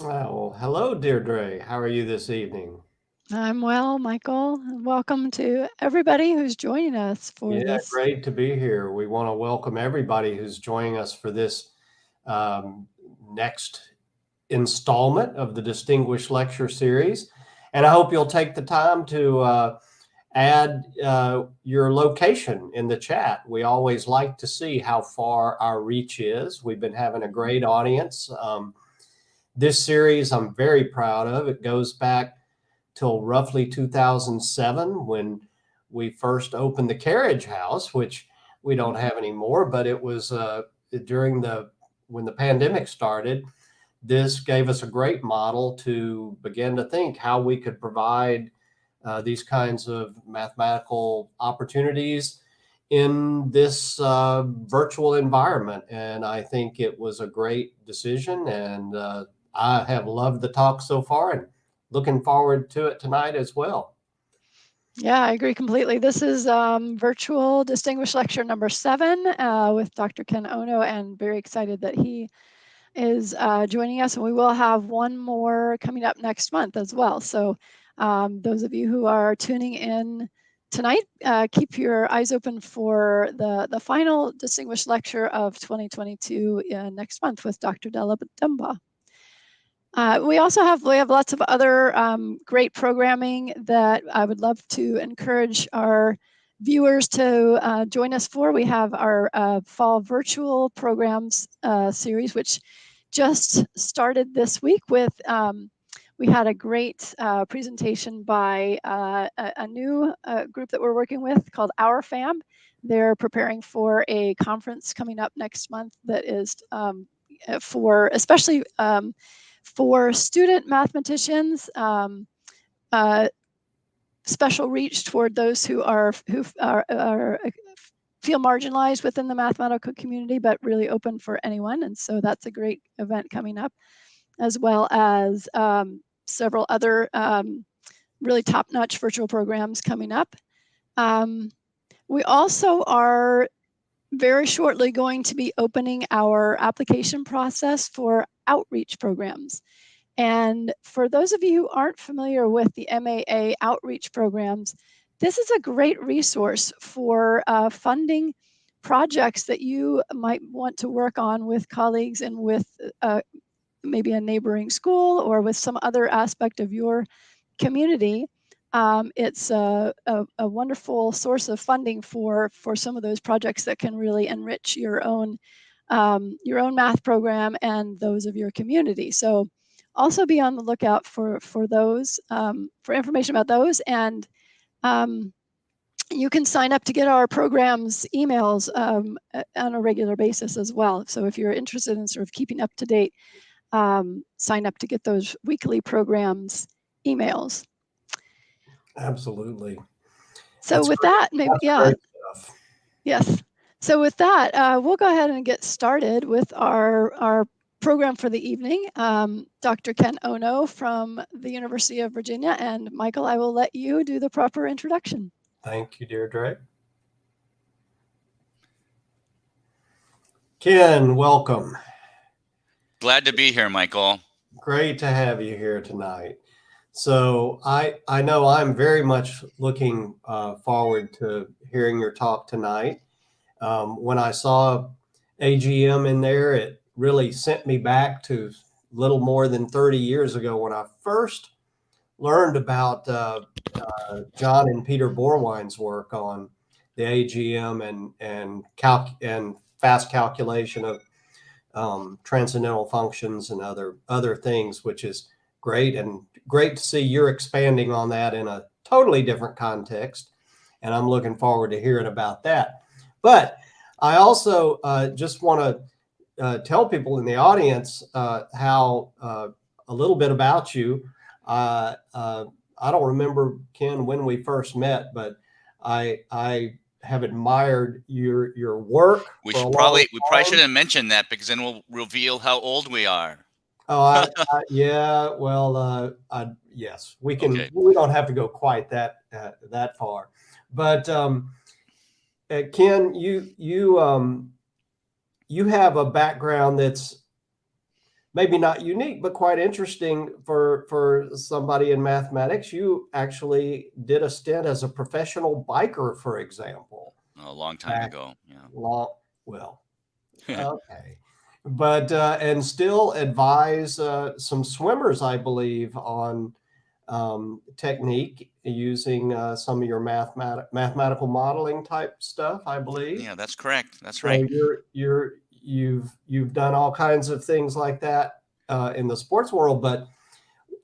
Well, hello, Deirdre. How are you this evening? I'm well, Michael. Welcome to everybody who's joining us for Yeah, this. great to be here. We want to welcome everybody who's joining us for this um, next installment of the Distinguished Lecture Series. And I hope you'll take the time to add your location in the chat. We always like to see how far our reach is. We've been having a great audience. This series I'm very proud of. It goes back till roughly 2007 when we first opened the Carriage House, which we don't have anymore, but it was during the when the pandemic started. This gave us a great model to begin to think how we could provide these kinds of mathematical opportunities in this virtual environment. And I think it was a great decision. And I have loved the talk so far and looking forward to it tonight as well. Yeah, I agree completely. This is virtual distinguished lecture number 7 with Dr. Ken Ono, and very excited that he is joining us. And we will have one more coming up next month as well. So those of you who are tuning in tonight, keep your eyes open for the final distinguished lecture of 2022 next month with Dr. Della Dumba. We have lots of other great programming that I would love to encourage our viewers to join us for. We have our fall virtual programs series, which just started this week with we had a great presentation by a new group that we're working with called Our Fam. They're preparing for a conference coming up next month that is for especially for student mathematicians, special reach toward those who feel marginalized within the mathematical community, but really open for anyone. And so that's a great event coming up, as well as several other really top-notch virtual programs coming up. We also are very shortly going to be opening our application process for outreach programs. And for those of you who aren't familiar with the MAA outreach programs, this is a great resource for funding projects that you might want to work on with colleagues and with maybe a neighboring school or with some other aspect of your community. It's a wonderful source of funding for some of those projects that can really enrich your own math program and those of your community. So also be on the lookout for those, for information about those. And you can sign up to get our programs emails on a regular basis as well. So if you're interested in sort of keeping up to date, sign up to get those weekly programs emails. Absolutely. So with Great. that, maybe, That's yeah, great stuff. yes. So with that, we'll go ahead and get started with our program for the evening. Dr. Ken Ono from the University of Virginia, and Michael, I will let you do the proper introduction. Thank you, Deirdre. Ken, welcome. Glad to be here, Michael. Great to have you here tonight. So I know I'm very much looking forward to hearing your talk tonight. When I saw AGM in there, it really sent me back to little more than 30 years ago when I first learned about John and Peter Borwine's work on the AGM and fast calculation of transcendental functions and other things, which is great, and great to see you're expanding on that in a totally different context. And I'm looking forward to hearing about that. But I also just want to tell people in the audience how a little bit about you. I don't remember, Ken, when we first met, but I have admired your work for a long We probably time. shouldn't mention that because then we'll reveal how old we are. Oh, yeah. Well, yes, we can. Okay. We don't have to go quite that far, but Ken, you have a background that's maybe not unique, but quite interesting for somebody in mathematics. You actually did a stint as a professional biker, for example. A long time ago. Well, okay. But and still advise some swimmers, I believe, on technique using some of your mathematical modeling type stuff, I believe. Yeah, that's correct. That's So right. you've done all kinds of things like that in the sports world. But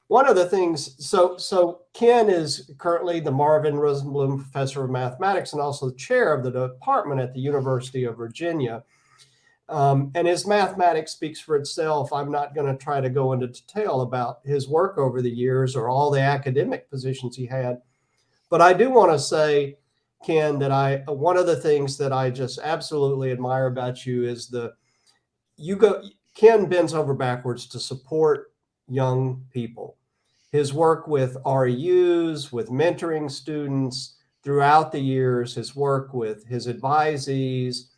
one of the things, so Ken is currently the Marvin Rosenblum Professor of Mathematics and also the chair of the department at the University of Virginia. And his mathematics speaks for itself. I'm not going to try to go into detail about his work over the years or all the academic positions he had. But I do want to say, Ken, that one of the things that I just absolutely admire about you is Ken bends over backwards to support young people. His work with REUs, with mentoring students throughout the years, his work with his advisees,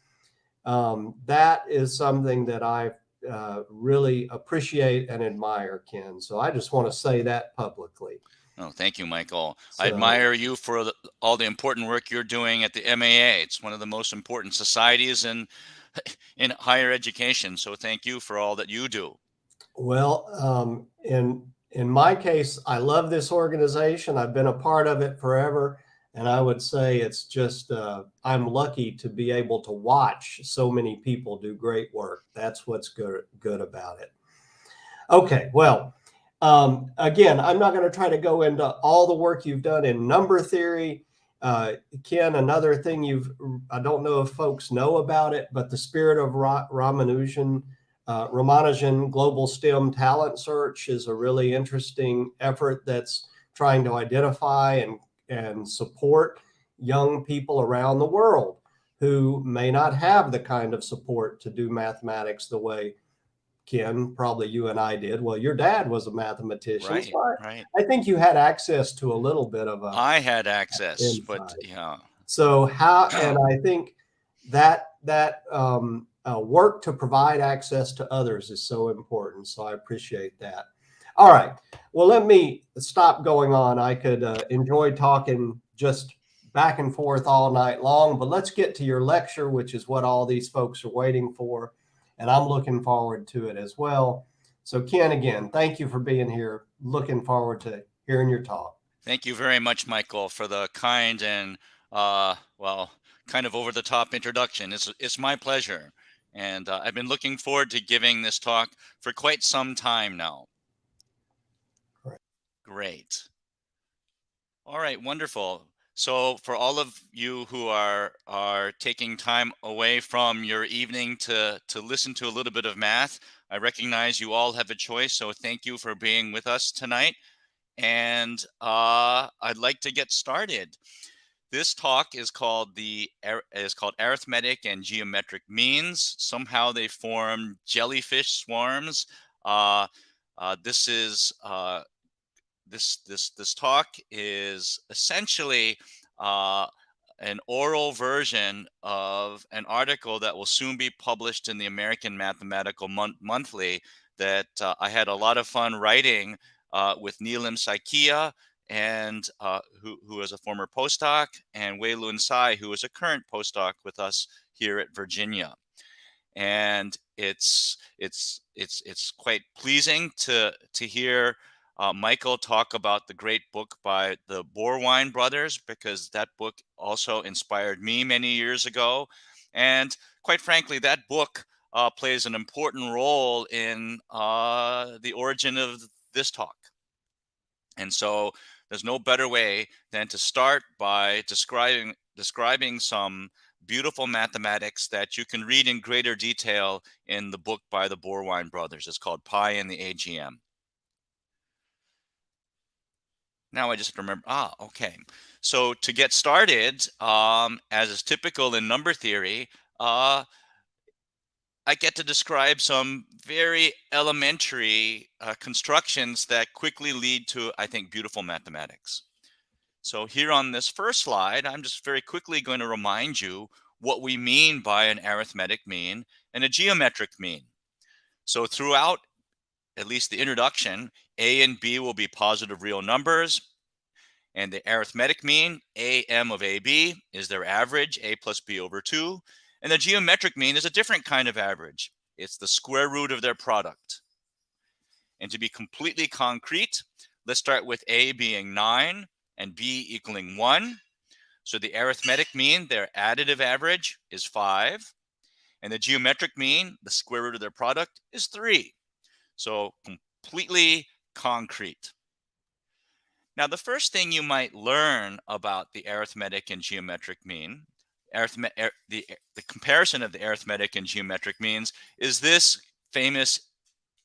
that is something that I really appreciate and admire, Ken. So I just want to say that publicly. Oh, thank you, Michael. I admire you for all the important work you're doing at the MAA. It's one of the most important societies in higher education. So thank you for all that you do. Well, in my case, I love this organization. I've been a part of it forever. And I would say it's just, I'm lucky to be able to watch so many people do great work. That's what's good about it. Okay, well, again, I'm not going to try to go into all the work you've done in number theory. Ken, another thing I don't know if folks know about it, but the Spirit of Ramanujan Global STEM Talent Search is a really interesting effort that's trying to identify and support young people around the world who may not have the kind of support to do mathematics the way Ken, probably you and I did. Well, your dad was a mathematician. Right, so right. I think you had access to a little bit of I had access, insight. but yeah. So and I think that work to provide access to others is so important. So I appreciate that. All right. Well, let me stop going on. I could enjoy talking just back and forth all night long, but let's get to your lecture, which is what all these folks are waiting for. And I'm looking forward to it as well. So Ken, again, thank you for being here. Looking forward to hearing your talk. Thank you very much, Michael, for the kind and, well, kind of over the top introduction. It's my pleasure. And I've been looking forward to giving this talk for quite some time now. Great. All right, wonderful. So for all of you who are taking time away from your evening to listen to a little bit of math, I recognize you all have a choice. So thank you for being with us tonight. And I'd like to get started. This talk is called Arithmetic and Geometric Means. Somehow they form jellyfish swarms. This talk is essentially an oral version of an article that will soon be published in the American Mathematical Monthly that I had a lot of fun writing with Neelam Saikia, and who is a former postdoc, and Wei Lun Tsai, who is a current postdoc with us here at Virginia. And it's quite pleasing to hear Michael talk about the great book by the Borwein brothers, because that book also inspired me many years ago. And quite frankly, that book plays an important role in the origin of this talk. And so there's no better way than to start by describing some beautiful mathematics that you can read in greater detail in the book by the Borwein brothers. It's called Pi and the AGM. Now I just remember, okay. So to get started, as is typical in number theory, I get to describe some very elementary constructions that quickly lead to, I think, beautiful mathematics. So here on this first slide, I'm just very quickly going to remind you what we mean by an arithmetic mean and a geometric mean. So throughout at least the introduction, A and B will be positive real numbers. And the arithmetic mean, AM of AB, is their average, A plus B over 2. And the geometric mean is a different kind of average. It's the square root of their product. And to be completely concrete, let's start with A being 9 and B equaling 1. So the arithmetic mean, their additive average, is 5. And the geometric mean, the square root of their product, is 3. So completely concrete. Now, the first thing you might learn about the arithmetic and geometric mean, the comparison of the arithmetic and geometric means, is this famous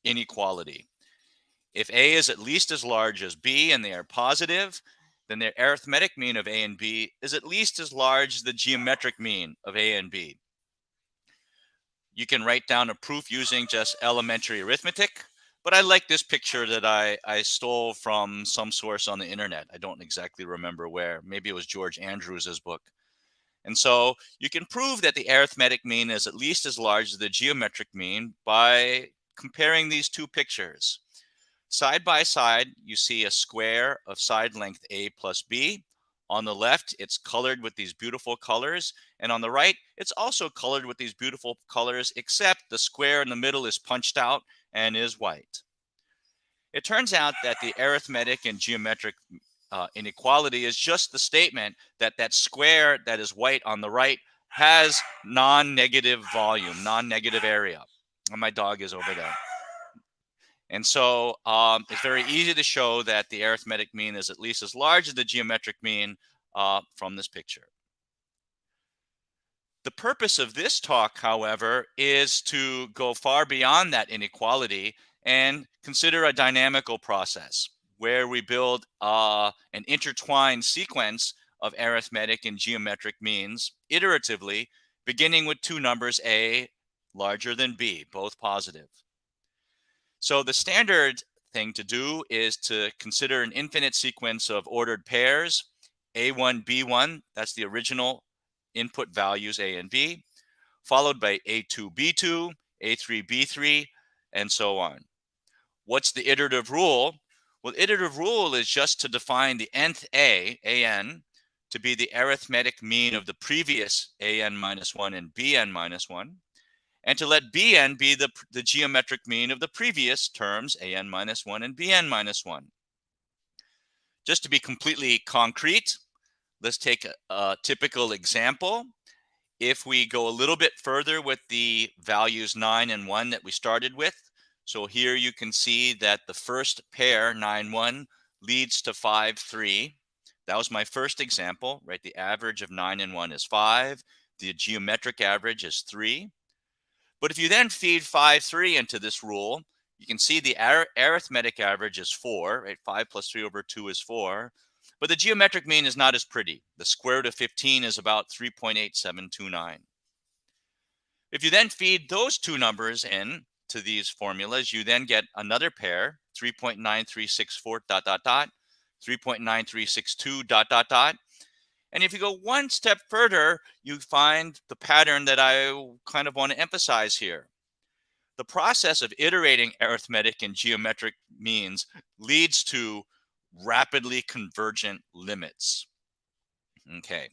inequality. If A is at least as large as B and they are positive, then the arithmetic mean of A and B is at least as large as the geometric mean of A and B. You can write down a proof using just elementary arithmetic, but I like this picture that I stole from some source on the internet. I don't exactly remember where. Maybe it was George Andrews' book. And so you can prove that the arithmetic mean is at least as large as the geometric mean by comparing these two pictures. Side by side, you see a square of side length A plus B. On the left, it's colored with these beautiful colors. And on the right, it's also colored with these beautiful colors, except the square in the middle is punched out and is white. It turns out that the arithmetic and geometric inequality is just the statement that that square that is white on the right has non-negative volume, non-negative area. And my dog is over there. And so it's very easy to show that the arithmetic mean is at least as large as the geometric mean from this picture. The purpose of this talk, however, is to go far beyond that inequality and consider a dynamical process where we build an intertwined sequence of arithmetic and geometric means iteratively, beginning with two numbers A larger than B, both positive. So the standard thing to do is to consider an infinite sequence of ordered pairs, A1, B1, that's the original input values A and B, followed by A2, B2, A3, B3, and so on. What's the iterative rule? Well, iterative rule is just to define the nth A, AN, to be the arithmetic mean of the previous AN minus 1 and BN minus 1. And to let Bn be the geometric mean of the previous terms, An minus 1 and Bn minus 1. Just to be completely concrete, let's take a typical example. If we go a little bit further with the values 9 and 1 that we started with, so here you can see that the first pair, 9, 1, leads to 5, 3. That was my first example, right? The average of 9 and 1 is 5. The geometric average is 3. But if you then feed 5, 3 into this rule, you can see the arithmetic average is 4, right? 5 plus 3 over 2 is 4. But the geometric mean is not as pretty. The square root of 15 is about 3.8729. If you then feed those two numbers in to these formulas, you then get another pair, 3.9364 dot, dot, dot, 3.9362 dot, dot, dot. And if you go one step further, you find the pattern that I kind of want to emphasize here. The process of iterating arithmetic and geometric means leads to rapidly convergent limits. Okay.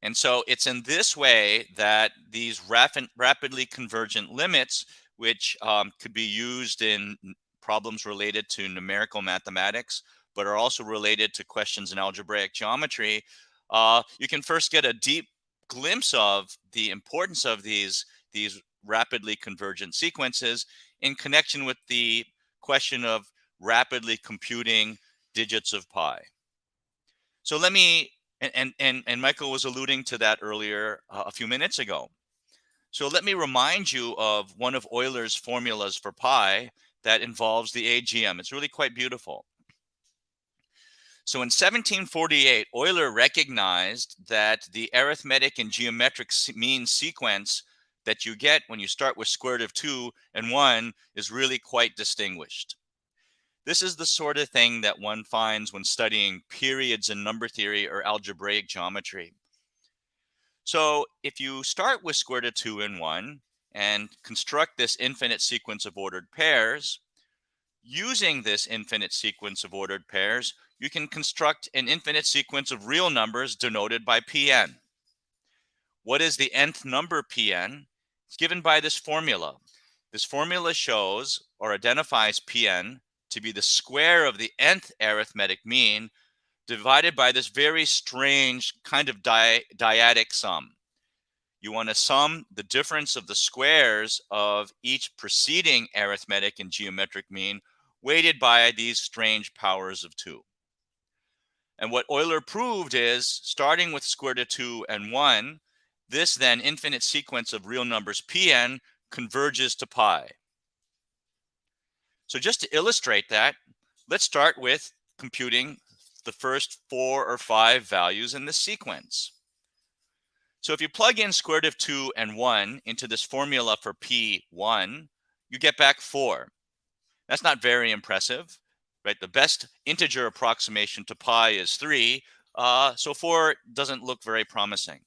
And so it's in this way that these rapidly convergent limits, which could be used in problems related to numerical mathematics, but are also related to questions in algebraic geometry, you can first get a deep glimpse of the importance of these rapidly convergent sequences in connection with the question of rapidly computing digits of pi. So let me, and Michael was alluding to that earlier a few minutes ago. So let me remind you of one of Euler's formulas for pi that involves the AGM. It's really quite beautiful. So in 1748, Euler recognized that the arithmetic and geometric mean sequence that you get when you start with square root of 2 and 1 is really quite distinguished. This is the sort of thing that one finds when studying periods in number theory or algebraic geometry. So if you start with square root of 2 and 1 and construct this infinite sequence of ordered pairs, Using this infinite sequence of ordered pairs, you can construct an infinite sequence of real numbers denoted by Pn. What is the nth number Pn? It's given by this formula. This formula shows or identifies Pn to be the square of the nth arithmetic mean divided by this very strange kind of dyadic sum. You want to sum the difference of the squares of each preceding arithmetic and geometric mean weighted by these strange powers of 2. And what Euler proved is, starting with square root of 2 and 1, this then infinite sequence of real numbers Pn converges to pi. So just to illustrate that, let's start with computing the first 4 or 5 values in this sequence. So if you plug in square root of 2 and 1 into this formula for P1, you get back 4. That's not very impressive, right? The best integer approximation to pi is 3, so 4 doesn't look very promising.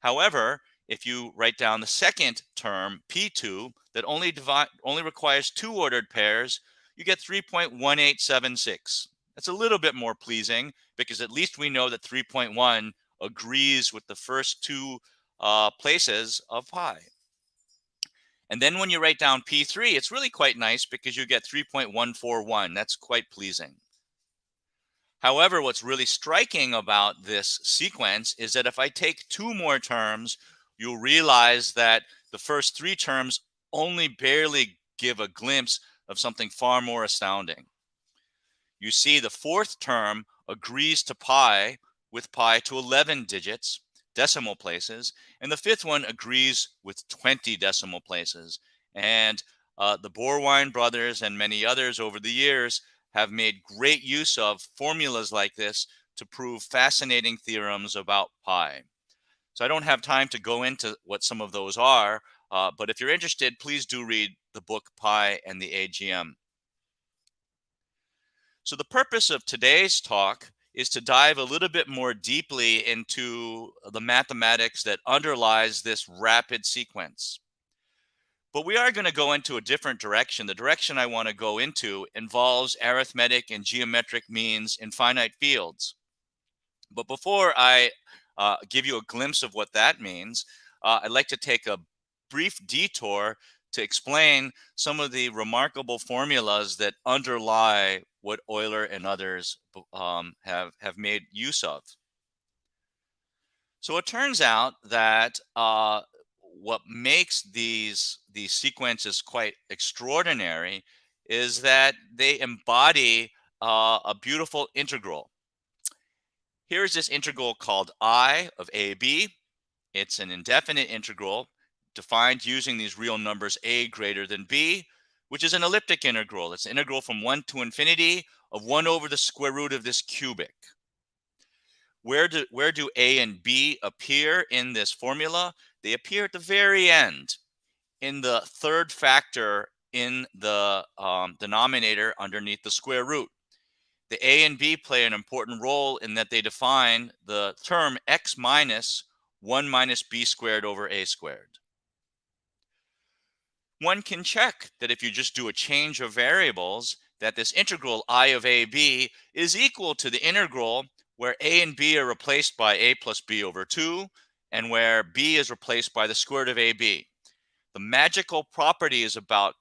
However, if you write down the second term, P2, that only requires 2 ordered pairs, you get 3.1876. That's a little bit more pleasing because at least we know that 3.1 agrees with the first 2 places of pi. And then when you write down P3, it's really quite nice because you get 3.141. That's quite pleasing. However, what's really striking about this sequence is that if I take 2 more terms, you'll realize that the first 3 terms only barely give a glimpse of something far more astounding. You see the 4th term agrees to pi with pi to 11 digits, decimal places, and the 5th one agrees with 20 decimal places. And the Borwein brothers and many others over the years have made great use of formulas like this to prove fascinating theorems about pi. So I don't have time to go into what some of those are, but if you're interested, please do read the book Pi and the AGM. So the purpose of today's talk is to dive a little bit more deeply into the mathematics that underlies this rapid sequence. But we are going to go into a different direction. The direction I want to go into involves arithmetic and geometric means in finite fields. But before I give you a glimpse of what that means, I'd like to take a brief detour to explain some of the remarkable formulas that underlie what Euler and others have made use of. So it turns out that what makes these sequences quite extraordinary is that they embody a beautiful integral. Here's this integral called I of AB. It's an indefinite integral defined using these real numbers a greater than b, which is an elliptic integral. It's an integral from 1 to infinity of 1 over the square root of this cubic. Where do a and b appear in this formula? They appear at the very end, in the 3rd factor in the denominator underneath the square root. The a and b play an important role in that they define the term x minus 1 minus b squared over a squared. One can check that if you just do a change of variables, that this integral I of AB is equal to the integral where a and b are replaced by a plus b over 2, and where b is replaced by the square root of ab. The magical properties about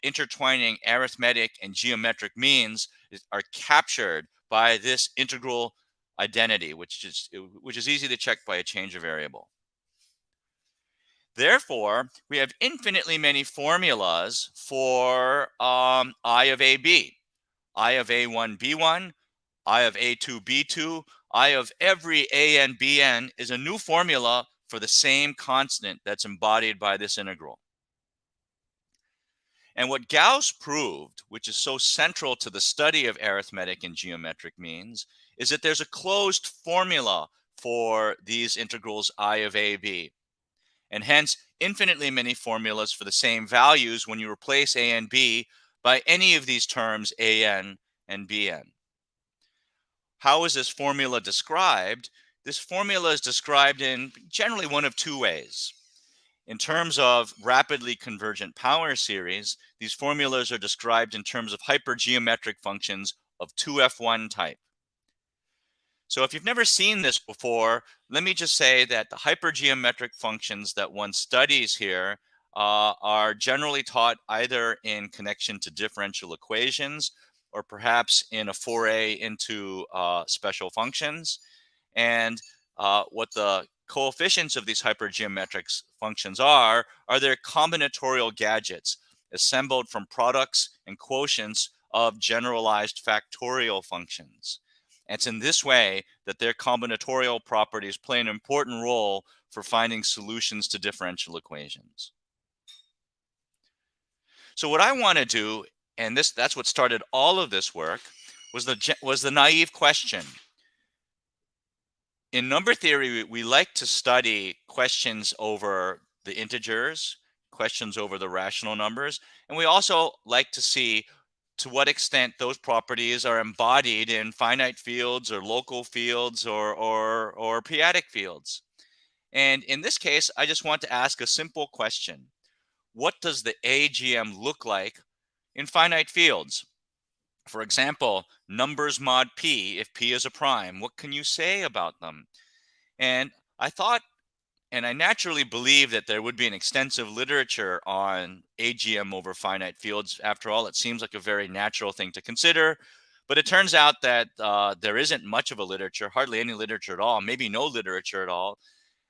intertwining arithmetic and geometric means are captured by this integral identity, which is easy to check by a change of variable. Therefore, we have infinitely many formulas for I of AB, I of A1, B1, I of A2, B2, I of every AN, BN is a new formula for the same constant that's embodied by this integral. And what Gauss proved, which is so central to the study of arithmetic and geometric means, is that there's a closed formula for these integrals I of AB. And hence, infinitely many formulas for the same values when you replace a and b by any of these terms an and bn. How is this formula described? This formula is described in generally one of 2 ways. In terms of rapidly convergent power series, these formulas are described in terms of hypergeometric functions of 2f1 type. So if you've never seen this before, let me just say that the hypergeometric functions that one studies here are generally taught either in connection to differential equations or perhaps in a foray into special functions. And what the coefficients of these hypergeometric functions are their combinatorial gadgets assembled from products and quotients of generalized factorial functions. And it's in this way that their combinatorial properties play an important role for finding solutions to differential equations. So what I want to do, and that's what started all of this work, was the naive question. In number theory, we like to study questions over the integers, questions over the rational numbers, and we also like to see to what extent those properties are embodied in finite fields or local fields or p-adic fields. And in this case, I just want to ask a simple question. What does the AGM look like in finite fields? For example, numbers mod p, if p is a prime, what can you say about them? And I thought, and I naturally believe that there would be an extensive literature on AGM over finite fields. After all, it seems like a very natural thing to consider. But it turns out that there isn't much of a literature, hardly any literature at all, maybe no literature at all.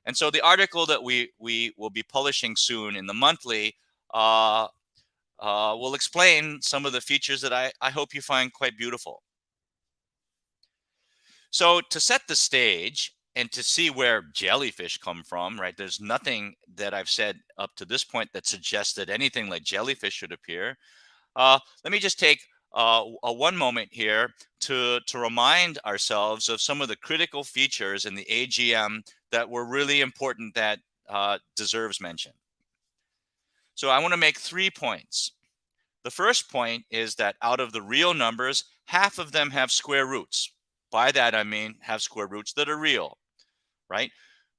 And so the article that we will be publishing soon in the monthly will explain some of the features that I hope you find quite beautiful. So to set the stage and to see where jellyfish come from, right? There's nothing that I've said up to this point that suggests that anything like jellyfish should appear. Let me just take one moment here to remind ourselves of some of the critical features in the AGM that were really important that deserves mention. So I want to make 3 points. The first point is that out of the real numbers, half of them have square roots. By that, I mean have square roots that are real, right?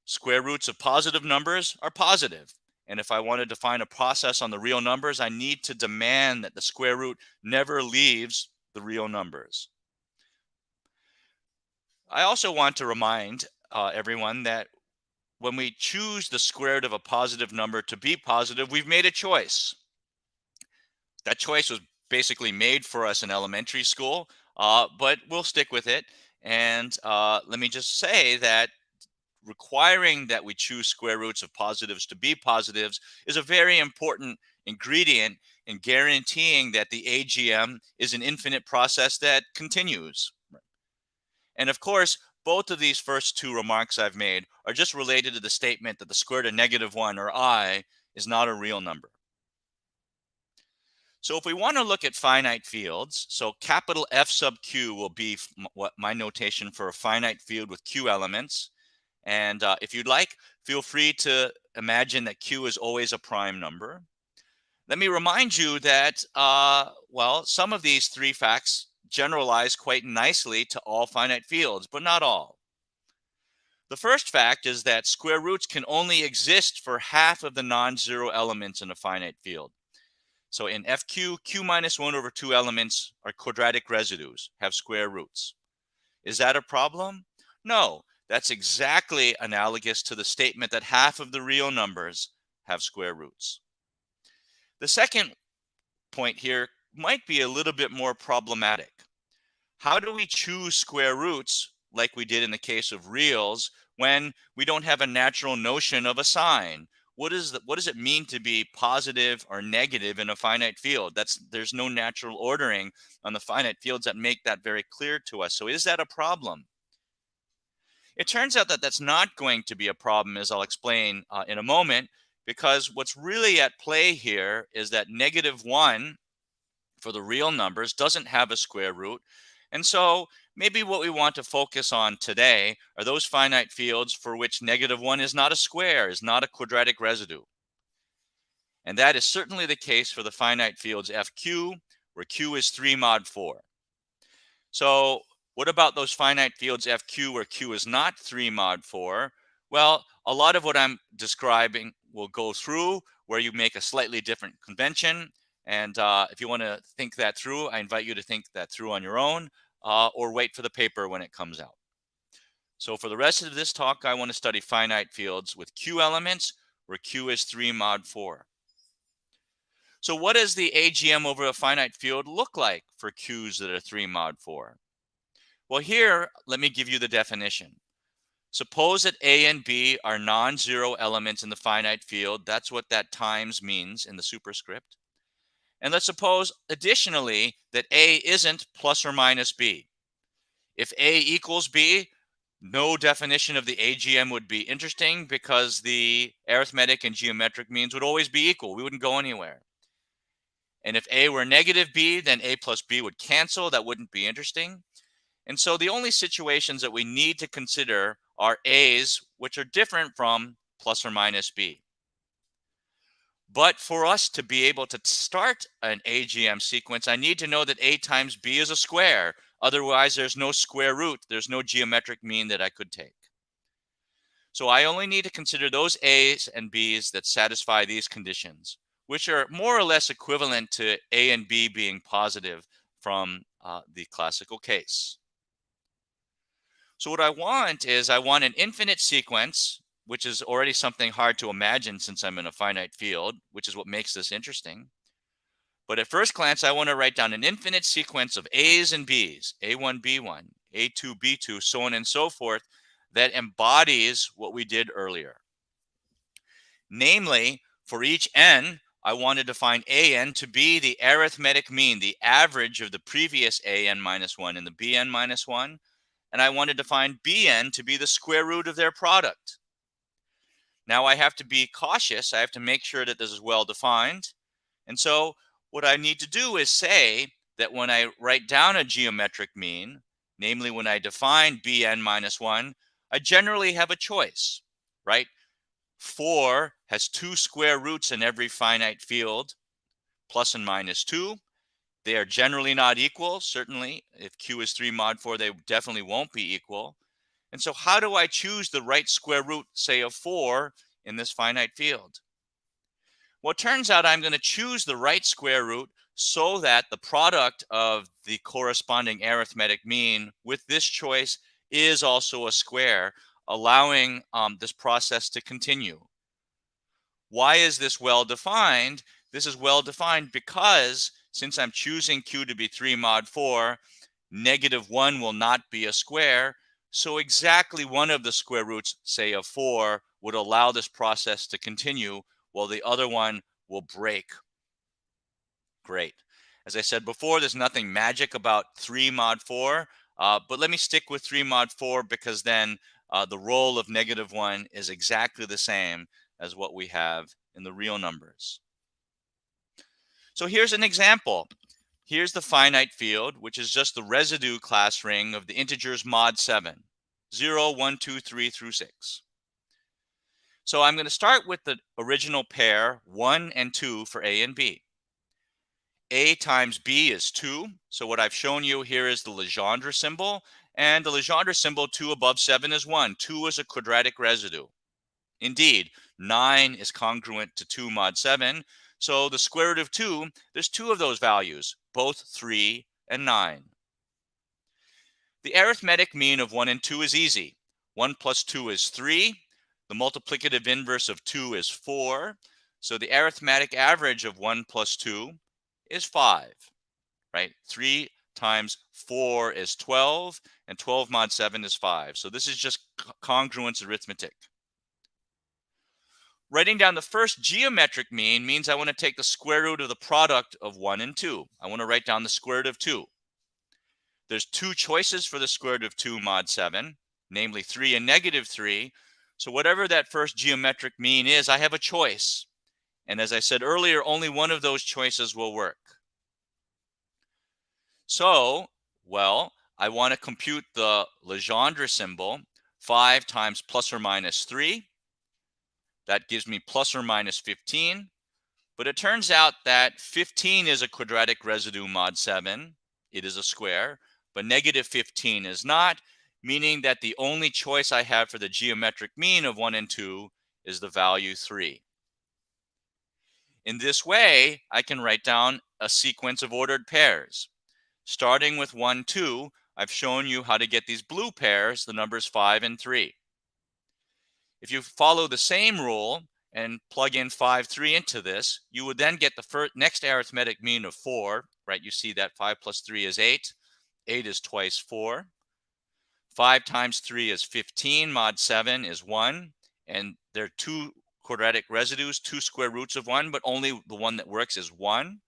Square roots of positive numbers are positive. And if I want to define a process on the real numbers, I need to demand that the square root never leaves the real numbers. I also want to remind everyone that when we choose the square root of a positive number to be positive, we've made a choice. That choice was basically made for us in elementary school, but we'll stick with it. And let me just say that requiring that we choose square roots of positives to be positives is a very important ingredient in guaranteeing that the AGM is an infinite process that continues. And of course, both of these first 2 remarks I've made are just related to the statement that the square root of -1, or I, is not a real number. So if we want to look at finite fields, so capital F sub q will be what my notation for a finite field with q elements. And if you'd like, feel free to imagine that q is always a prime number. Let me remind you that, well, some of these 3 facts generalize quite nicely to all finite fields, but not all. The first fact is that square roots can only exist for half of the non-zero elements in a finite field. So in FQ, q minus 1 over 2 elements are quadratic residues, have square roots. Is that a problem? No, that's exactly analogous to the statement that half of the real numbers have square roots. The second point here might be a little bit more problematic. How do we choose square roots like we did in the case of reals when we don't have a natural notion of a sign? What does it mean to be positive or negative in a finite field? There's no natural ordering on the finite fields that make that very clear to us. So is that a problem? It turns out that that's not going to be a problem, as I'll explain in a moment, because what's really at play here is that -1 for the real numbers doesn't have a square root. And so maybe what we want to focus on today are those finite fields for which -1 is not a square, is not a quadratic residue. And that is certainly the case for the finite fields FQ, where Q is 3 mod 4. So what about those finite fields FQ where Q is not 3 mod 4? Well, a lot of what I'm describing we'll go through where you make a slightly different convention. And if you want to think that through, I invite you to think that through on your own, or wait for the paper when it comes out. So for the rest of this talk, I want to study finite fields with Q elements, where Q is 3 mod 4. So what does the AGM over a finite field look like for Q's that are 3 mod 4? Well, here, let me give you the definition. Suppose that A and B are non-zero elements in the finite field. That's what that times means in the superscript. And let's suppose, additionally, that A isn't plus or minus B. If A equals B, no definition of the AGM would be interesting because the arithmetic and geometric means would always be equal. We wouldn't go anywhere. And if A were negative B, then A plus B would cancel. That wouldn't be interesting. And so the only situations that we need to consider are A's, which are different from plus or minus B. But for us to be able to start an AGM sequence, I need to know that A times B is a square. Otherwise, there's no square root. There's no geometric mean that I could take. So I only need to consider those A's and B's that satisfy these conditions, which are more or less equivalent to A and B being positive from the classical case. So what I want is I want an infinite sequence, which is already something hard to imagine since I'm in a finite field, which is what makes this interesting. But at first glance, I want to write down an infinite sequence of A's and B's, A1, B1, A2, B2, so on and so forth, that embodies what we did earlier. Namely, for each n, I want to define an to be the arithmetic mean, the average of the previous an minus 1 and the bn minus 1. And I want to define bn to be the square root of their product. Now I have to be cautious. I have to make sure that this is well defined. And so what I need to do is say that when I write down a geometric mean, namely when I define bn minus 1, I generally have a choice, right? 4 has 2 square roots in every finite field, plus and minus 2. They are generally not equal. Certainly, if Q is 3 mod 4, they definitely won't be equal. And so how do I choose the right square root, say, of 4 in this finite field? Well, it turns out I'm going to choose the right square root so that the product of the corresponding arithmetic mean with this choice is also a square, allowing this process to continue. Why is this well defined? This is well defined because since I'm choosing Q to be 3 mod 4, -1 will not be a square. So exactly one of the square roots, say of 4, would allow this process to continue while the other one will break. Great. As I said before, there's nothing magic about 3 mod 4, but let me stick with 3 mod 4 because then the role of -1 is exactly the same as what we have in the real numbers. So here's an example. Here's the finite field, which is just the residue class ring of the integers mod 7, 0, 1, 2, 3 through 6. So I'm going to start with the original pair 1 and 2 for A and B. A times B is 2. So what I've shown you here is the Legendre symbol. And the Legendre symbol 2 above 7 is 1. 2 is a quadratic residue. Indeed, 9 is congruent to 2 mod 7. So the square root of 2, there's 2 of those values, both 3 and 9. The arithmetic mean of 1 and 2 is easy. 1 plus 2 is 3. The multiplicative inverse of 2 is 4. So the arithmetic average of 1 plus 2 is 5, right? 3 times 4 is 12, and 12 mod 7 is 5. So this is just congruence arithmetic. Writing down the first geometric mean means I want to take the square root of the product of 1 and 2. I want to write down the square root of 2. There's 2 choices for the square root of 2 mod 7, namely 3 and -3. So whatever that first geometric mean is, I have a choice. And as I said earlier, only one of those choices will work. So, well, I want to compute the Legendre symbol, 5 times plus or minus 3. That gives me plus or minus 15. But it turns out that 15 is a quadratic residue mod 7. It is a square. But -15 is not, meaning that the only choice I have for the geometric mean of 1 and 2 is the value 3. In this way, I can write down a sequence of ordered pairs. Starting with 1, 2, I've shown you how to get these blue pairs, the numbers 5 and 3. If you follow the same rule and plug in 5, 3 into this, you would then get the next arithmetic mean of 4, right? You see that 5 plus 3 is 8. 8 is twice 4. 5 times 3 is 15. Mod 7 is 1. And there are 2 quadratic residues, 2 square roots of 1, but only the one that works is 1.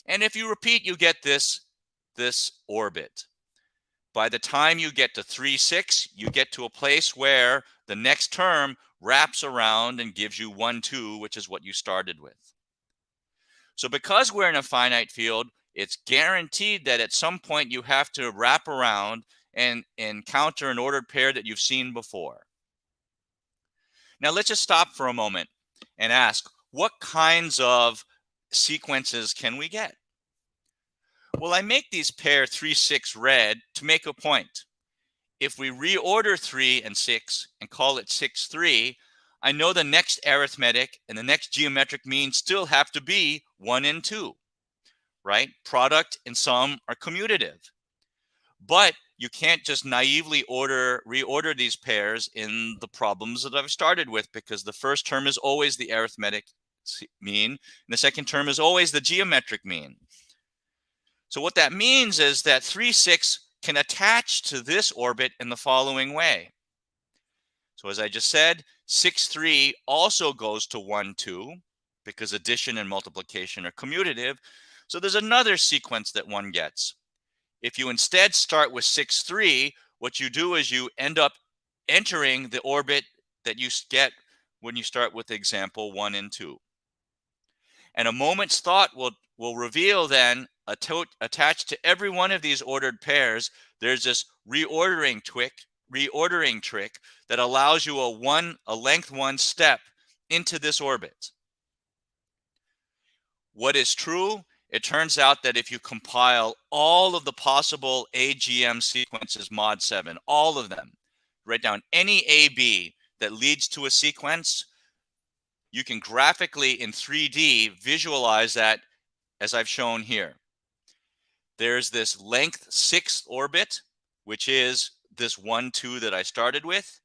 And if you repeat, you get this orbit. By the time you get to 3, 6, you get to a place where the next term wraps around and gives you 1, 2, which is what you started with. So because we're in a finite field, it's guaranteed that at some point you have to wrap around and encounter an ordered pair that you've seen before. Now let's just stop for a moment and ask, what kinds of sequences can we get? Well, I make these pair 3, 6 red to make a point. If we reorder 3 and 6 and call it 6, 3, I know the next arithmetic and the next geometric mean still have to be 1 and 2, right? Product and sum are commutative. But you can't just naively reorder these pairs in the problems that I've started with, because the first term is always the arithmetic mean, and the second term is always the geometric mean. So what that means is that 3, 6 can attach to this orbit in the following way. So as I just said, 6, 3 also goes to 1, 2, because addition and multiplication are commutative. So there's another sequence that one gets. If you instead start with 6, 3, what you do is you end up entering the orbit that you get when you start with example 1 and 2. And a moment's thought will reveal then, attached to every one of these ordered pairs, there's this reordering trick that allows you a length 1 step into this orbit. What is true? It turns out that if you compile all of the possible AGM sequences mod 7, all of them, write down any AB that leads to a sequence, you can graphically in 3D visualize that as I've shown here. There's this length 6 orbit, which is this 1, 2 that I started with.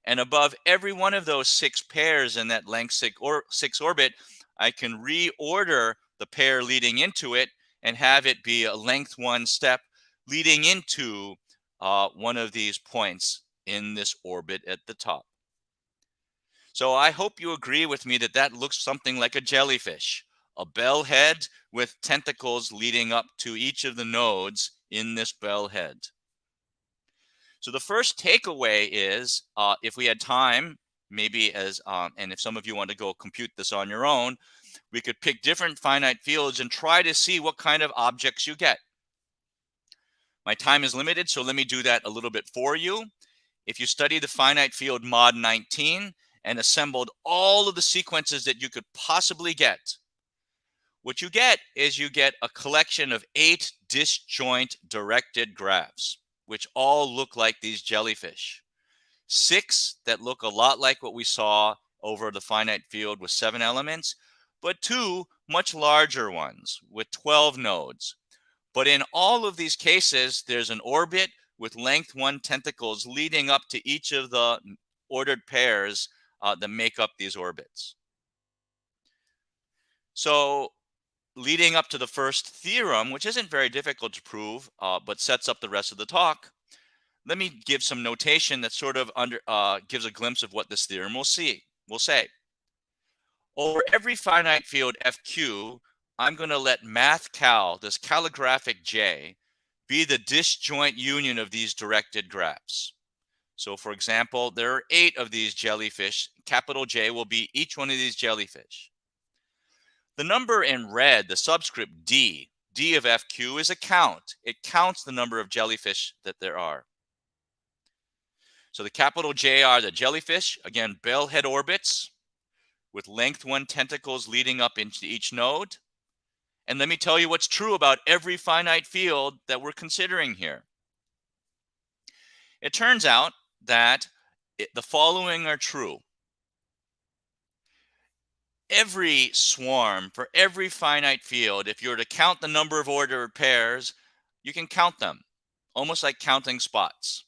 And above every one of those 6 pairs in that length 6 orbit, I can reorder the pair leading into it and have it be a length 1 step leading into one of these points in this orbit at the top. So I hope you agree with me that that looks something like a jellyfish, a bell head with tentacles leading up to each of the nodes in this bell head. So the first takeaway is, if we had time, maybe and if some of you want to go compute this on your own, we could pick different finite fields and try to see what kind of objects you get. My time is limited, so let me do that a little bit for you. If you study the finite field mod 19 and assembled all of the sequences that you could possibly get, what you get is you get a collection of 8 disjoint directed graphs, which all look like these jellyfish. 6 that look a lot like what we saw over the finite field with 7 elements, but 2 much larger ones with 12 nodes. But in all of these cases, there's an orbit with length 1 tentacles leading up to each of the ordered pairs that make up these orbits. So leading up to the first theorem, which isn't very difficult to prove, but sets up the rest of the talk, let me give some notation that sort of gives a glimpse of what this theorem will say. Over every finite field FQ, I'm going to let math cal, this calligraphic J, be the disjoint union of these directed graphs. So for example, there are 8 of these jellyfish. Capital J will be each one of these jellyfish. The number in red, the subscript D of FQ, is a count. It counts the number of jellyfish that there are. So the capital J are the jellyfish, again, bellhead orbits with length 1 tentacles leading up into each node. And let me tell you what's true about every finite field that we're considering here. It turns out that the following are true. every swarm, for every finite field, if you were to count the number of ordered pairs, you can count them, almost like counting spots.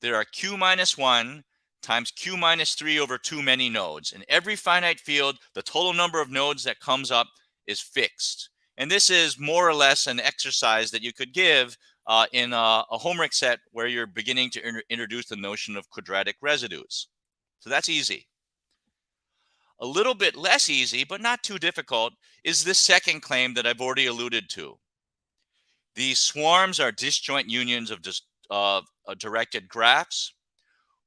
There are q minus 1 times q minus 3 over too many nodes. In every finite field, the total number of nodes that comes up is fixed. And this is more or less an exercise that you could give in a homework set where you're beginning to introduce the notion of quadratic residues. So that's easy. A little bit less easy, but not too difficult, is this second claim that I've already alluded to. These swarms are disjoint unions of directed graphs.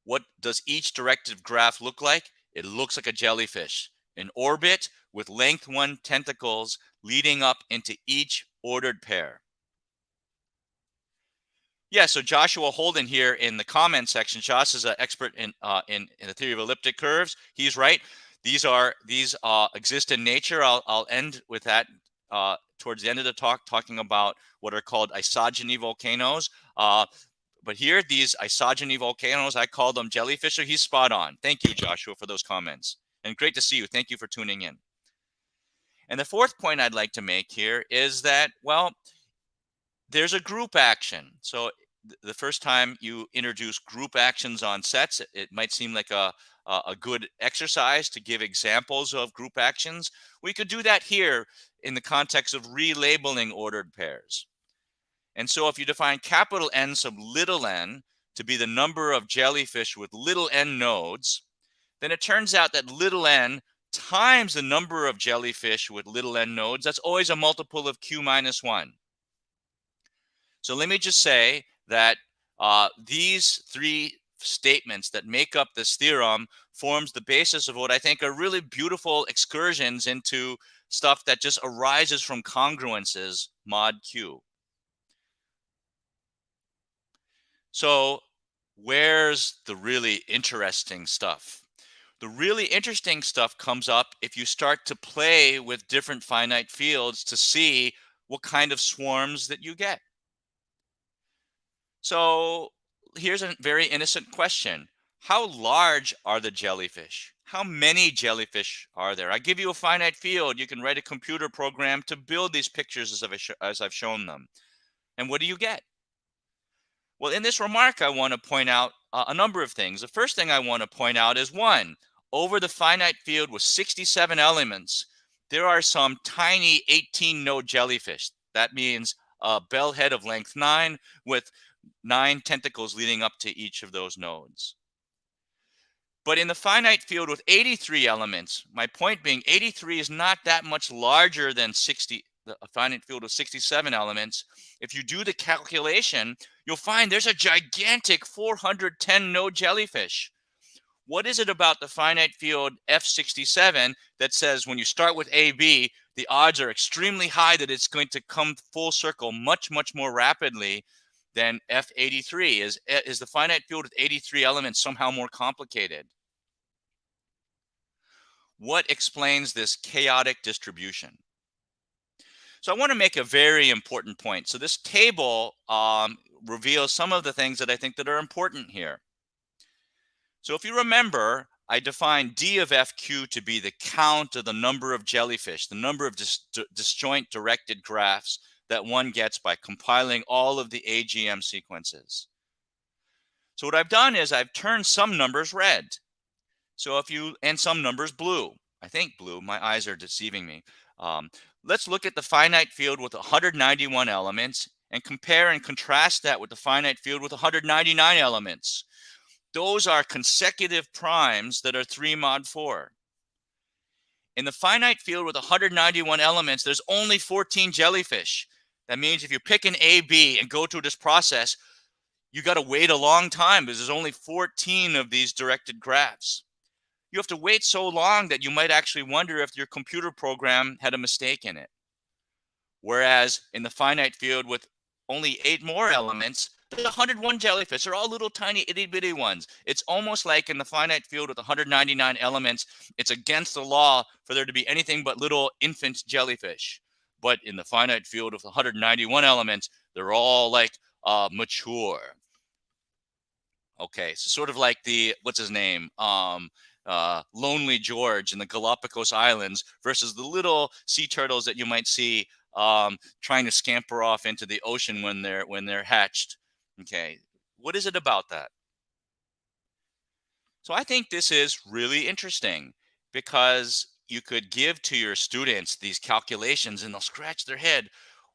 What does each directed graph look like? It looks like a jellyfish, an orbit with length 1 tentacles leading up into each ordered pair. Yeah, so Joshua Holden here in the comment section, Josh is an expert in the theory of elliptic curves. He's right. These exist in nature. I'll end with that towards the end of the talk, talking about what are called isogeny volcanoes. But here, these isogeny volcanoes, I call them jellyfish. So he's spot on. Thank you, Joshua, for those comments. And great to see you. Thank you for tuning in. And the fourth point I'd like to make here is that, well, there's a group action. So the first time you introduce group actions on sets, it might seem like a good exercise to give examples of group actions. We could do that here in the context of relabeling ordered pairs. And so if you define capital N sub little n to be the number of jellyfish with little n nodes, then it turns out that little n times the number of jellyfish with little n nodes, that's always a multiple of q minus 1. So let me just say that these three statements that make up this theorem forms the basis of what I think are really beautiful excursions into stuff that just arises from congruences mod q. So where's the really interesting stuff? The really interesting stuff comes up if you start to play with different finite fields to see what kind of swarms that you get. So here's a very innocent question. How large are the jellyfish? How many jellyfish are there? I give you a finite field. You can write a computer program to build these pictures as I've shown them. And what do you get? Well, in this remark, I want to point out a number of things. The first thing I want to point out is, one, over the finite field with 67 elements, there are some tiny 18-node jellyfish. That means a bell head of length 9 with 9 tentacles leading up to each of those nodes. But in the finite field with 83 elements, my point being 83 is not that much larger than a finite field with 67 elements. If you do the calculation, you'll find there's a gigantic 410 node jellyfish. What is it about the finite field F67 that says when you start with AB, the odds are extremely high that it's going to come full circle much, much more rapidly than F83? Is the finite field with 83 elements somehow more complicated? What explains this chaotic distribution? So I want to make a very important point. So this table reveals some of the things that I think that are important here. So if you remember, I defined D of FQ to be the count of the number of jellyfish, the number of disjoint directed graphs that one gets by compiling all of the AGM sequences. So what I've done is I've turned some numbers red. So and some numbers blue. I think blue, my eyes are deceiving me. Let's look at the finite field with 191 elements and compare and contrast that with the finite field with 199 elements. Those are consecutive primes that are 3 mod 4. In the finite field with 191 elements, there's only 14 jellyfish. That means if you pick an AB and go through this process, you got to wait a long time because there's only 14 of these directed graphs. You have to wait so long that you might actually wonder if your computer program had a mistake in it. Whereas in the finite field with only 8 more elements, there's 101 jellyfish. They're all little tiny itty bitty ones. It's almost like in the finite field with 199 elements, it's against the law for there to be anything but little infant jellyfish. But in the finite field with 191 elements, they're all like mature. Okay, so sort of like what's his name? Lonely George in the Galapagos Islands versus the little sea turtles that you might see trying to scamper off into the ocean when they're hatched. Okay, what is it about that? So I think this is really interesting because you could give to your students these calculations and they'll scratch their head.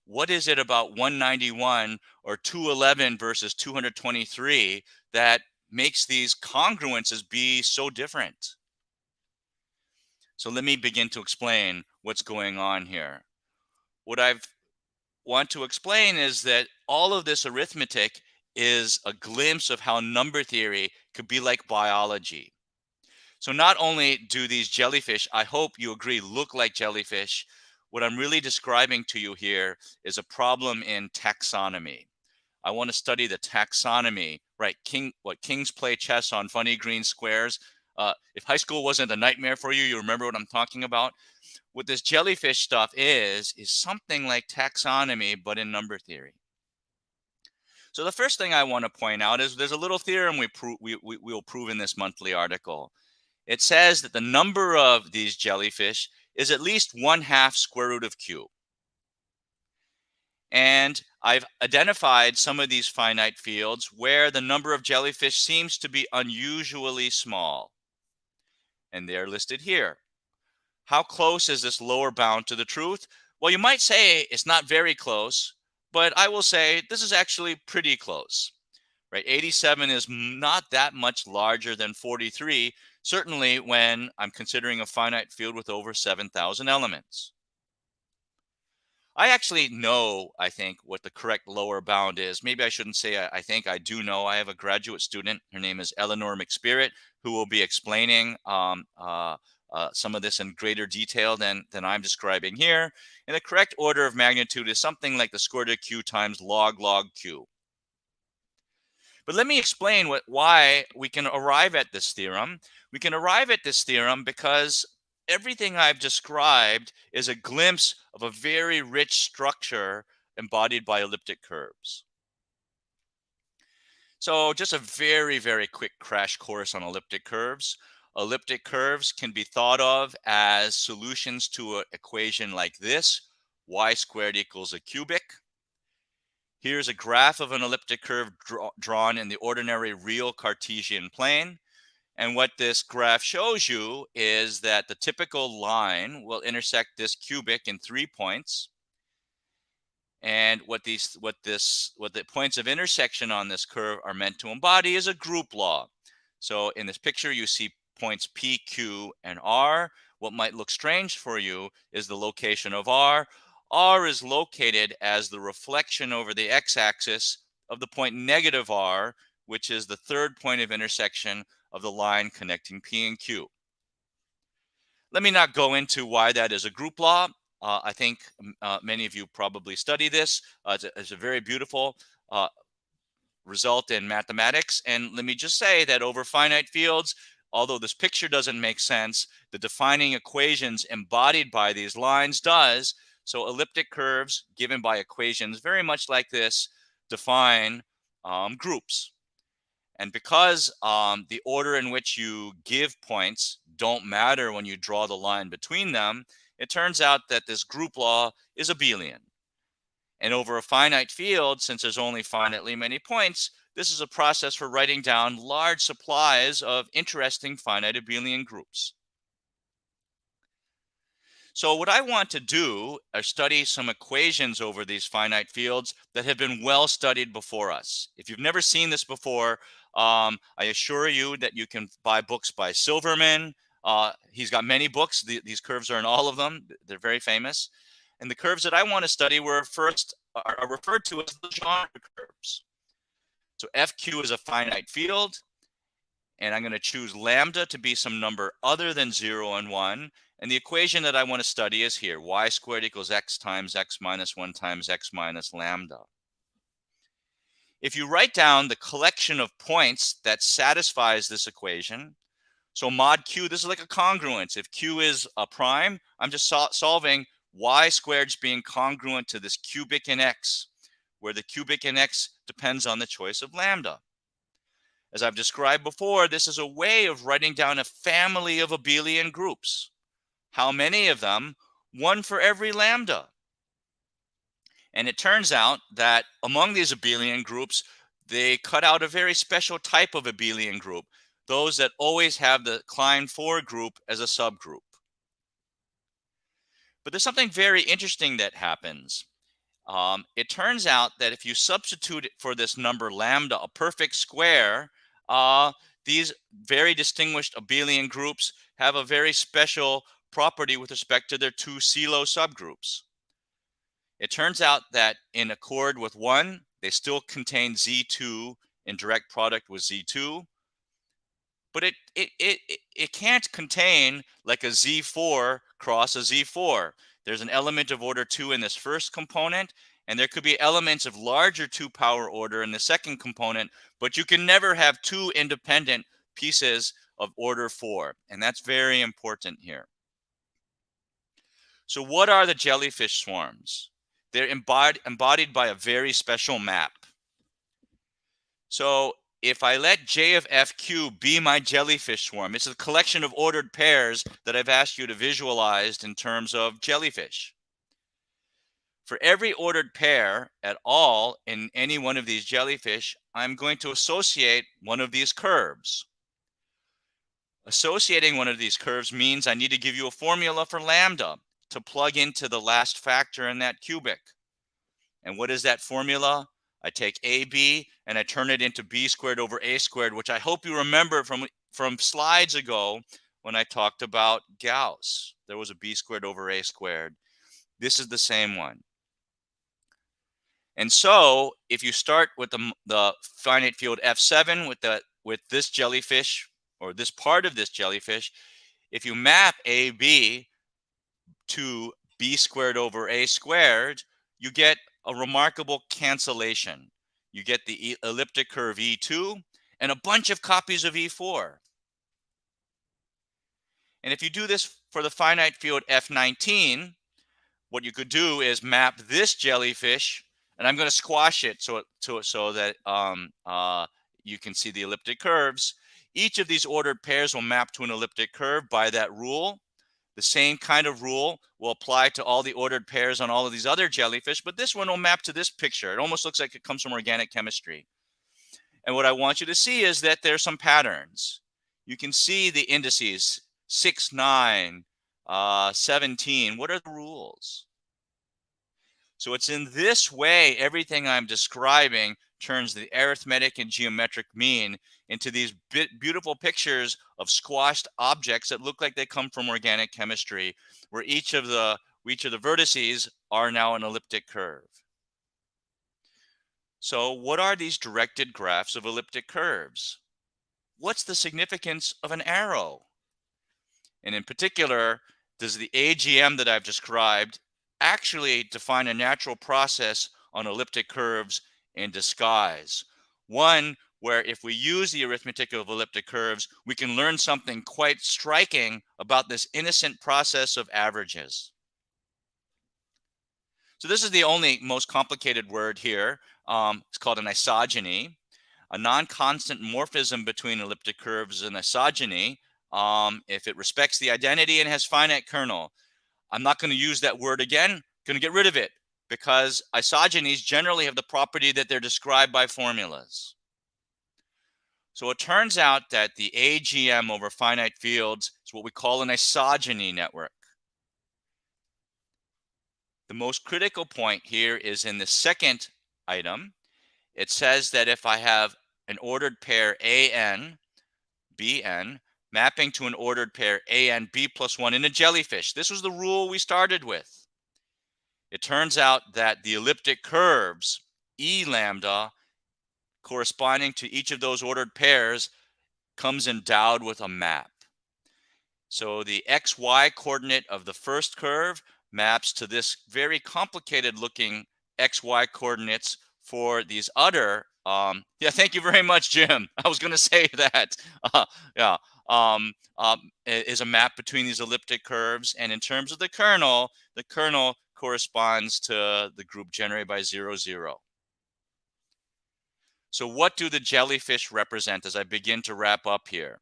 What is it about 191 or 211 versus 223 that makes these congruences be so different? So let me begin to explain what's going on here. What I want to explain is that all of this arithmetic is a glimpse of how number theory could be like biology. So not only do these jellyfish, I hope you agree, look like jellyfish, what I'm really describing to you here is a problem in taxonomy. I want to study the taxonomy, right? Kings play chess on funny green squares. If high school wasn't a nightmare for you, you remember what I'm talking about? What this jellyfish stuff is something like taxonomy, but in number theory. So the first thing I want to point out is there's a little theorem we'll prove in this monthly article. It says that the number of these jellyfish is at least 1/2 square root of q. And I've identified some of these finite fields where the number of jellyfish seems to be unusually small. And they're listed here. How close is this lower bound to the truth? Well, you might say it's not very close, but I will say this is actually pretty close. Right? 87 is not that much larger than 43, certainly when I'm considering a finite field with over 7,000 elements. I actually know, I think, what the correct lower bound is. Maybe I shouldn't say I think, I do know. I have a graduate student. Her name is Eleanor McSpirit, who will be explaining some of this in greater detail than I'm describing here. And the correct order of magnitude is something like the square root of q times log q. But let me explain why we can arrive at this theorem. We can arrive at this theorem because everything I've described is a glimpse of a very rich structure embodied by elliptic curves. So just a very, very quick crash course on elliptic curves. Elliptic curves can be thought of as solutions to an equation like this: y squared equals a cubic. Here's a graph of an elliptic curve drawn in the ordinary real Cartesian plane. And what this graph shows you is that the typical line will intersect this cubic in 3 points. And what the points of intersection on this curve are meant to embody is a group law. So in this picture, you see points P, Q, and R. What might look strange for you is the location of R. R is located as the reflection over the x-axis of the point negative R, which is the third point of intersection of the line connecting P and Q. Let me not go into why that is a group law. I think many of you probably study this. It's a very beautiful result in mathematics. And let me just say that over finite fields, although this picture doesn't make sense, the defining equations embodied by these lines does. So elliptic curves given by equations very much like this define groups. And because the order in which you give points don't matter when you draw the line between them, it turns out that this group law is abelian. And over a finite field, since there's only finitely many points, this is a process for writing down large supplies of interesting finite abelian groups. So what I want to do is study some equations over these finite fields that have been well studied before us. If you've never seen this before, I assure you that you can buy books by Silverman. He's got many books. These curves are in all of them. They're very famous. And the curves that I want to study are referred to as the genre curves. So FQ is a finite field. And I'm going to choose lambda to be some number other than 0 and 1. And the equation that I want to study is here: y squared equals x times x minus 1 times x minus lambda. If you write down the collection of points that satisfies this equation, so mod q, this is like a congruence. If q is a prime, I'm just solving y squared being congruent to this cubic in x, where the cubic in x depends on the choice of lambda. As I've described before, this is a way of writing down a family of abelian groups. How many of them? One for every lambda. And it turns out that among these abelian groups, they cut out a very special type of abelian group, those that always have the Klein 4 group as a subgroup. But there's something very interesting that happens. It turns out that if you substitute for this number lambda a perfect square, these very distinguished abelian groups have a very special property with respect to their two CELO subgroups. It turns out that in accord with 1, they still contain Z2 in direct product with Z2, but it can't contain like a Z4 cross a Z4. There's an element of order 2 in this first component, and there could be elements of larger 2 power order in the second component, but you can never have 2 independent pieces of order 4, and that's very important here. So what are the jellyfish swarms? They're embodied by a very special map. So if I let J of FQ be my jellyfish swarm, it's a collection of ordered pairs that I've asked you to visualize in terms of jellyfish. For every ordered pair at all in any one of these jellyfish, I'm going to associate one of these curves. Associating one of these curves means I need to give you a formula for lambda to plug into the last factor in that cubic. And what is that formula? I take AB and I turn it into B squared over A squared, which I hope you remember from slides ago when I talked about Gauss. There was a B squared over A squared. This is the same one. And so if you start with the finite field F7 with this jellyfish, or this part of this jellyfish, if you map AB to B squared over A squared, you get a remarkable cancellation. You get the elliptic curve E2 and a bunch of copies of E4. And if you do this for the finite field F19, what you could do is map this jellyfish, and I'm going to squash it so that you can see the elliptic curves. Each of these ordered pairs will map to an elliptic curve by that rule. The same kind of rule will apply to all the ordered pairs on all of these other jellyfish, but this one will map to this picture. It almost looks like it comes from organic chemistry. And what I want you to see is that there's some patterns. You can see the indices 6, 9, 17. What are the rules? So it's in this way everything I'm describing turns the arithmetic and geometric mean into these beautiful pictures of squashed objects that look like they come from organic chemistry, where each of the vertices are now an elliptic curve. So what are these directed graphs of elliptic curves? What's the significance of an arrow? And in particular, does the AGM that I've described actually define a natural process on elliptic curves in disguise? One where if we use the arithmetic of elliptic curves, we can learn something quite striking about this innocent process of averages. So this is the only most complicated word here. It's called an isogeny. A non-constant morphism between elliptic curves and isogeny if it respects the identity and has finite kernel. I'm not going to use that word again. Going to get rid of it because isogenies generally have the property that they're described by formulas. So it turns out that the AGM over finite fields is what we call an isogeny network. The most critical point here is in the second item. It says that if I have an ordered pair AN, BN, mapping to an ordered pair AN, B plus 1 in a jellyfish. This was the rule we started with. It turns out that the elliptic curves, E lambda, corresponding to each of those ordered pairs, comes endowed with a map. So the XY coordinate of the first curve maps to this very complicated looking XY coordinates for these other, yeah, thank you very much, Jim. I was going to say that. Is a map between these elliptic curves. And in terms of the kernel corresponds to the group generated by 0, 0. So what do the jellyfish represent as I begin to wrap up here?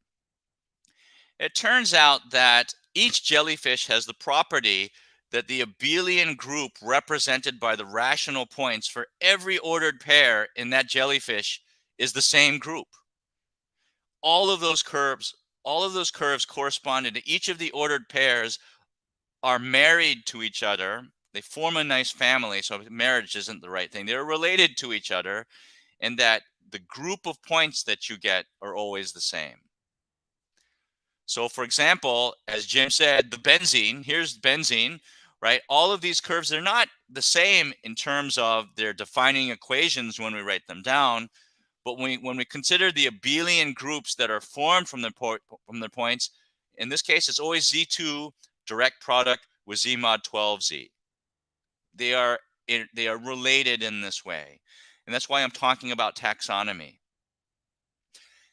It turns out that each jellyfish has the property that the abelian group represented by the rational points for every ordered pair in that jellyfish is the same group. All of those curves corresponding to each of the ordered pairs are married to each other. They form a nice family, so marriage isn't the right thing. They're related to each other, and that the group of points that you get are always the same. So for example, as Jim said, the benzene, here's benzene, right? All of these curves, they're not the same in terms of their defining equations when we write them down, but when we consider the abelian groups that are formed from their points, in this case, it's always Z2 direct product with Z mod 12Z. They are related in this way. And that's why I'm talking about taxonomy.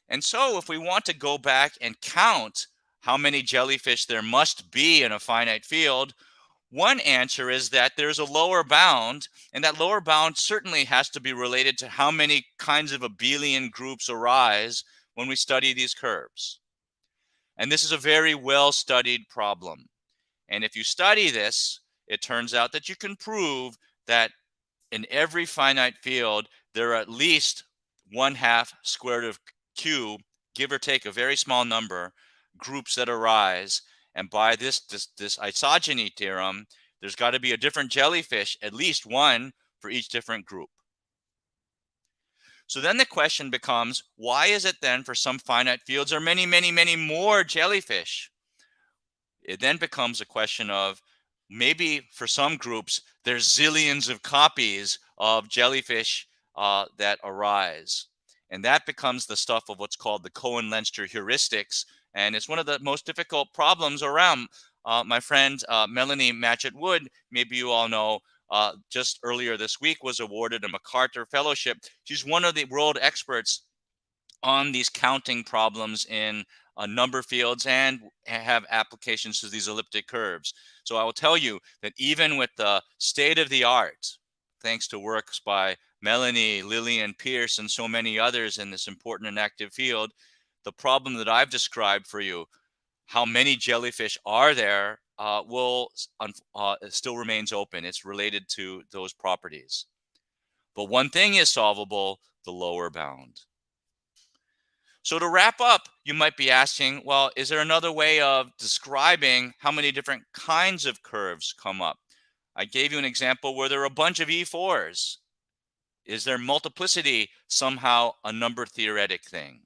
And so if we want to go back and count how many jellyfish there must be in a finite field, one answer is that there's a lower bound, and that lower bound certainly has to be related to how many kinds of abelian groups arise when we study these curves. And this is a very well-studied problem. And if you study this, it turns out that you can prove that in every finite field, there are at least 1/2 square root of Q, give or take a very small number, groups that arise. And by this isogeny theorem, there's got to be a different jellyfish, at least one for each different group. So then the question becomes, why is it then for some finite fields there are many, many, many more jellyfish? It then becomes a question of maybe for some groups, there's zillions of copies of jellyfish that arise. And that becomes the stuff of what's called the Cohen-Leinster heuristics. And it's one of the most difficult problems around. My friend Melanie Matchett-Wood, maybe you all know, just earlier this week was awarded a MacArthur Fellowship. She's one of the world experts on these counting problems in number fields and have applications to these elliptic curves. So I will tell you that even with the state of the art, thanks to works by Melanie, Lillian Pierce, and so many others in this important and active field, the problem that I've described for you, how many jellyfish are there, still remains open. It's related to those properties. But one thing is solvable, the lower bound. So to wrap up, you might be asking, well, is there another way of describing how many different kinds of curves come up? I gave you an example where there are a bunch of E4s. Is there multiplicity somehow a number theoretic thing?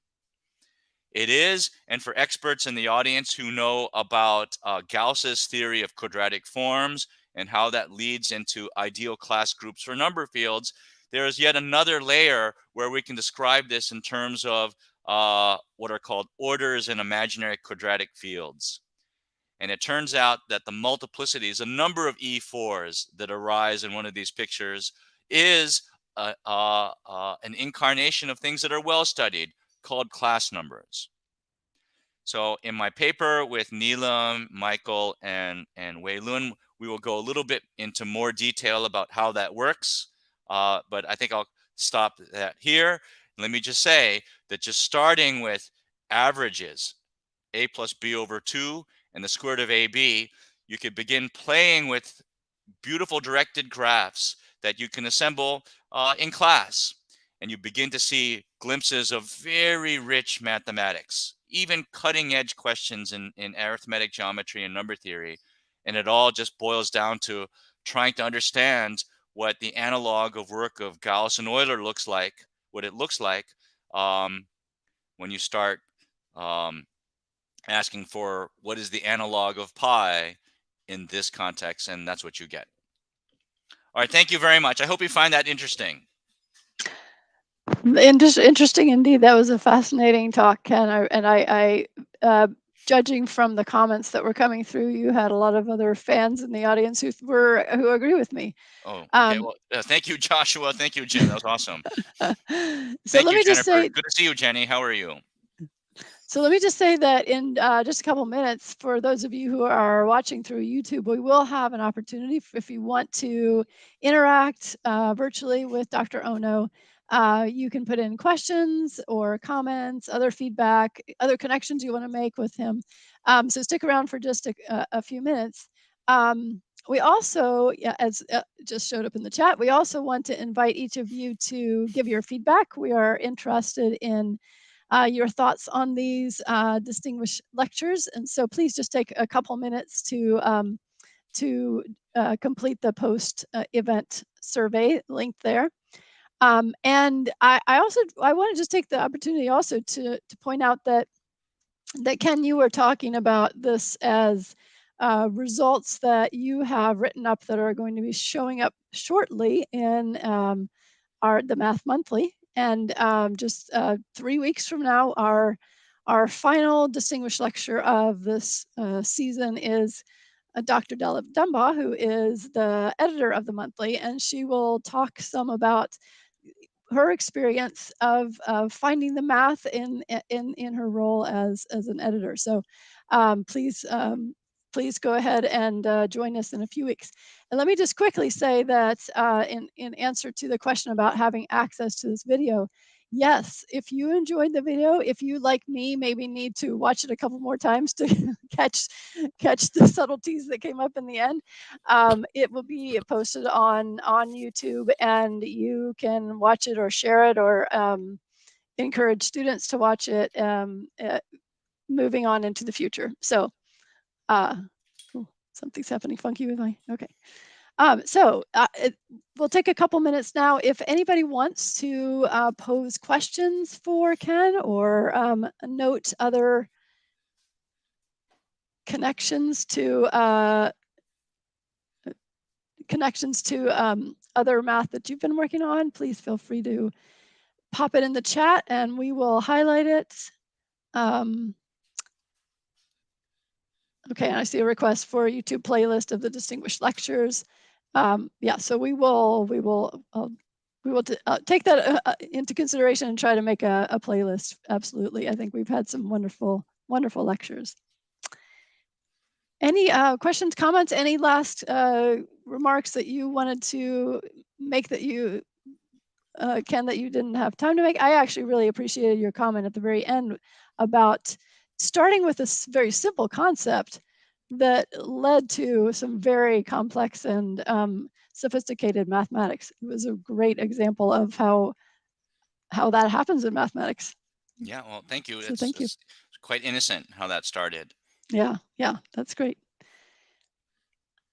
It is, and for experts in the audience who know about Gauss's theory of quadratic forms and how that leads into ideal class groups for number fields, there is yet another layer where we can describe this in terms of what are called orders in imaginary quadratic fields. And it turns out that the multiplicities, a number of E4s that arise in one of these pictures, is an incarnation of things that are well studied called class numbers. So in my paper with Neelam, Michael, and Wei Lun, we will go a little bit into more detail about how that works. But I think I'll stop that here. Let me just say that just starting with averages, a plus b over 2 and the square root of ab, you could begin playing with beautiful directed graphs that you can assemble in class. And you begin to see glimpses of very rich mathematics, even cutting edge questions in arithmetic geometry and number theory. And it all just boils down to trying to understand what the analog of work of Gauss and Euler looks like, what it looks like when you start asking for what is the analog of pi in this context, and that's what you get. All right, thank you very much. I hope you find that interesting. Interesting indeed. That was a fascinating talk, Ken. I judging from the comments that were coming through, you had a lot of other fans in the audience who agree with me. Oh, okay. Well, thank you, Joshua. Thank you, Jim. That was awesome. So thank let you, me just say, good to see you, Jenny. How are you? So let me just say that in just a couple minutes, for those of you who are watching through YouTube, we will have an opportunity if you want to interact virtually with Dr. Ono. You can put in questions or comments, other feedback, other connections you want to make with him. So stick around for just a few minutes. We also, as just showed up in the chat, we also want to invite each of you to give your feedback. We are interested in your thoughts on these distinguished lectures. And so please just take a couple minutes to complete the post-event survey link there. And I want to just take the opportunity also to point out that Ken, you were talking about this as results that you have written up that are going to be showing up shortly in the Math Monthly. And just 3 weeks from now, our final distinguished lecture of this season is Dr. Della Dunbaugh, who is the editor of the monthly, and she will talk some about her experience of finding the math in her role as an editor. So please go ahead and join us in a few weeks. And let me just quickly say that in answer to the question about having access to this video, yes, if you enjoyed the video, if you, like me, maybe need to watch it a couple more times to catch the subtleties that came up in the end, it will be posted on YouTube, and you can watch it or share it or encourage students to watch it moving on into the future. So something's happening funky with my, okay. We'll take a couple minutes now. If anybody wants to pose questions for Ken or note other connections to other math that you've been working on, please feel free to pop it in the chat and we will highlight it. Okay, and I see a request for a YouTube playlist of the distinguished lectures. Yeah, so we will take that into consideration and try to make a playlist. Absolutely, I think we've had some wonderful lectures. Any questions, comments, any last remarks that you wanted to make that you, Ken, that you didn't have time to make? I actually really appreciated your comment at the very end about starting with a very simple concept that led to some very complex and sophisticated mathematics. It was a great example of how that happens in mathematics. Yeah, well, thank you. So thank you. It's quite innocent how that started. Yeah, that's great.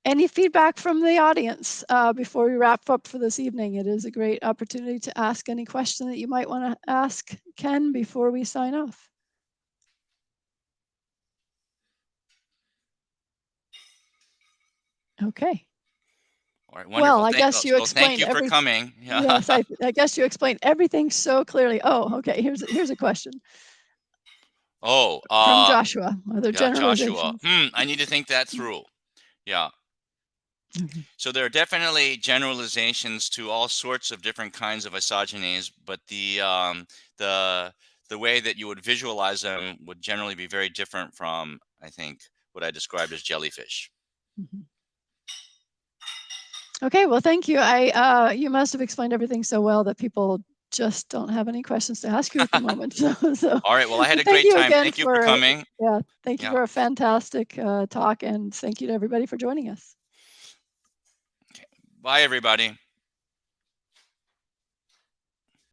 Any feedback from the audience before we wrap up for this evening? It is a great opportunity to ask any question that you might want to ask Ken before we sign off. Okay. All right, wonderful. Well, I guess you explained thank you for coming. Yeah. Yes, I guess you explained everything so clearly. Oh, okay. Here's a question. Oh, from Joshua. Are there yeah, generalizations? Joshua. I need to think that through. Yeah. Okay. So there are definitely generalizations to all sorts of different kinds of isogenies, but the way that you would visualize them would generally be very different from, I think, what I described as jellyfish. Mm-hmm. Okay, well, thank you. You must have explained everything so well that people just don't have any questions to ask you at the moment. So all right, well, I had a great time. Thank you for coming. Yeah, thank you for a fantastic talk, and thank you to everybody for joining us. Okay. Bye, everybody.